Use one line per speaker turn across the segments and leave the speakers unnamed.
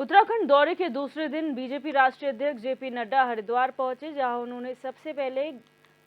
उत्तराखंड दौरे के दूसरे दिन बीजेपी राष्ट्रीय अध्यक्ष जेपी नड्डा हरिद्वार पहुंचे, जहां उन्होंने सबसे पहले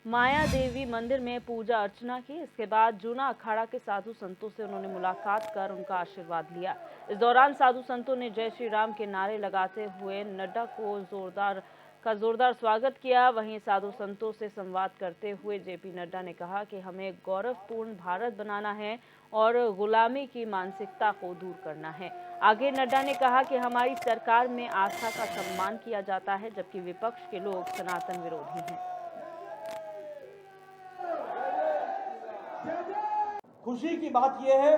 माया देवी मंदिर में पूजा अर्चना की। इसके बाद जूना अखाड़ा के साधु संतों से उन्होंने मुलाकात कर उनका आशीर्वाद लिया। इस दौरान साधु संतों ने जय श्री राम के नारे लगाते हुए नड्डा को जोरदार स्वागत किया। वहीं साधु संतों से संवाद करते हुए जेपी नड्डा ने कहा कि हमें गौरवपूर्ण भारत बनाना है और गुलामी की मानसिकता को दूर करना है। आगे नड्डा ने कहा कि हमारी सरकार में आस्था का सम्मान किया जाता है, जबकि विपक्ष के लोग सनातन विरोधी हैं।
खुशी की बात यह है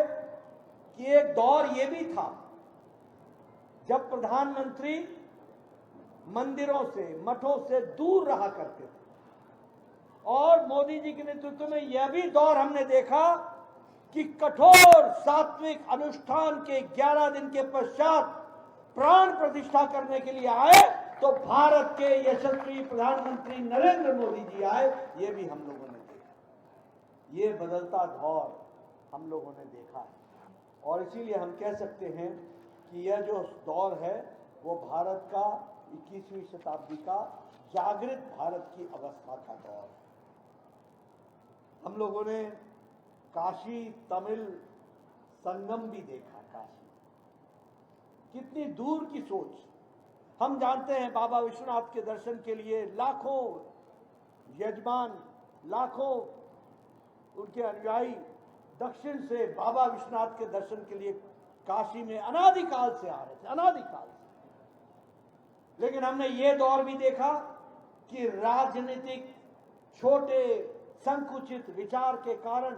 कि एक दौर यह भी था जब प्रधानमंत्री मंदिरों से, मठों से दूर रहा करते थे, और मोदी जी के नेतृत्व में यह भी दौर हमने देखा कि कठोर सात्विक अनुष्ठान के 11 दिन के पश्चात प्राण प्रतिष्ठा करने के लिए आए तो भारत के यशस्वी प्रधानमंत्री नरेंद्र मोदी जी आए। यह भी हम लोगों ने देखा। ये बदलता दौर हम लोगों ने देखा है, और इसीलिए हम कह सकते हैं कि यह जो दौर है वो भारत का 21वीं शताब्दी का जागृत भारत की अवस्था का दौर है। हम लोगों ने काशी तमिल संगम भी देखा। काशी कितनी दूर की सोच। हम जानते हैं बाबा विश्वनाथ के दर्शन के लिए लाखों यजमान, लाखों उनके अनुयायी दक्षिण से बाबा विश्वनाथ के दर्शन के लिए काशी में अनादिकाल से आ रहे थे, अनादिकाल से। लेकिन हमने ये दौर भी देखा कि राजनीतिक छोटे संकुचित विचार के कारण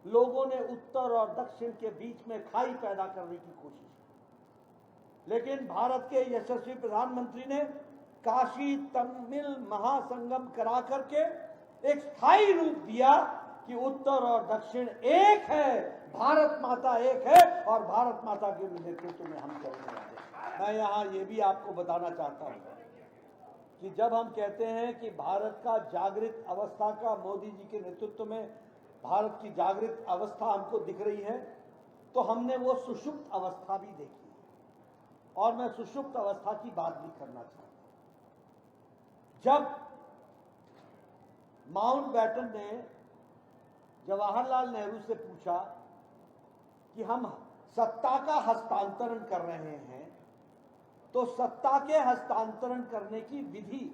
लोगों ने उत्तर और दक्षिण के बीच में खाई पैदा करने की कोशिश की। लेकिन भारत के यशस्वी प्रधानमंत्री ने काशी तमिल महासंगम करा करके एक स्थायी रूप दिया कि उत्तर और दक्षिण एक है, भारत माता एक है, और भारत माता के नेतृत्व में हम चलेंगे। मैं यहाँ ये भी आपको बताना चाहता हूँ कि जब हम कहते हैं कि भारत का जागृत अवस्था का मोदी जी के नेतृत्व में भारत की जागृत अवस्था हमको दिख रही है, तो हमने वो सुषुप्त अवस्था भी देखी है, और मैं सुषुप्त अवस्था की बात भी करना चाहता हूं। जब माउंटबेटन ने जवाहरलाल नेहरू से पूछा कि हम सत्ता का हस्तांतरण कर रहे हैं, तो सत्ता के हस्तांतरण करने की विधि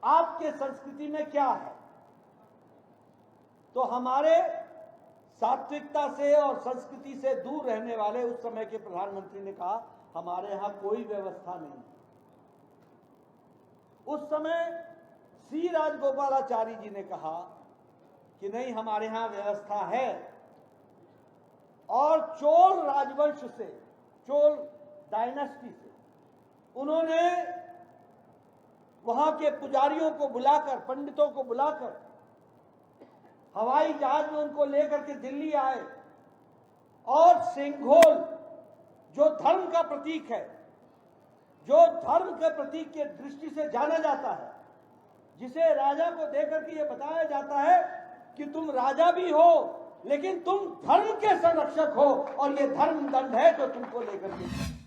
आपके संस्कृति में क्या है? तो हमारे सात्विकता से और संस्कृति से दूर रहने वाले उस समय के प्रधानमंत्री ने कहा, हमारे यहां कोई व्यवस्था नहीं। उस समय सी राजगोपालाचारी जी ने कहा कि नहीं, हमारे यहां व्यवस्था है, और चोल राजवंश से, चोल डायनेस्टी से उन्होंने वहां के पुजारियों को बुलाकर, पंडितों को बुलाकर हवाई जहाज में उनको लेकर के दिल्ली आए, और सिंघोल जो धर्म का प्रतीक है, जो धर्म के प्रतीक की दृष्टि से जाना जाता है, जिसे राजा को देकर के ये बताया जाता है कि तुम राजा भी हो लेकिन तुम धर्म के संरक्षक हो, और ये धर्म दंड है जो तुमको लेकर के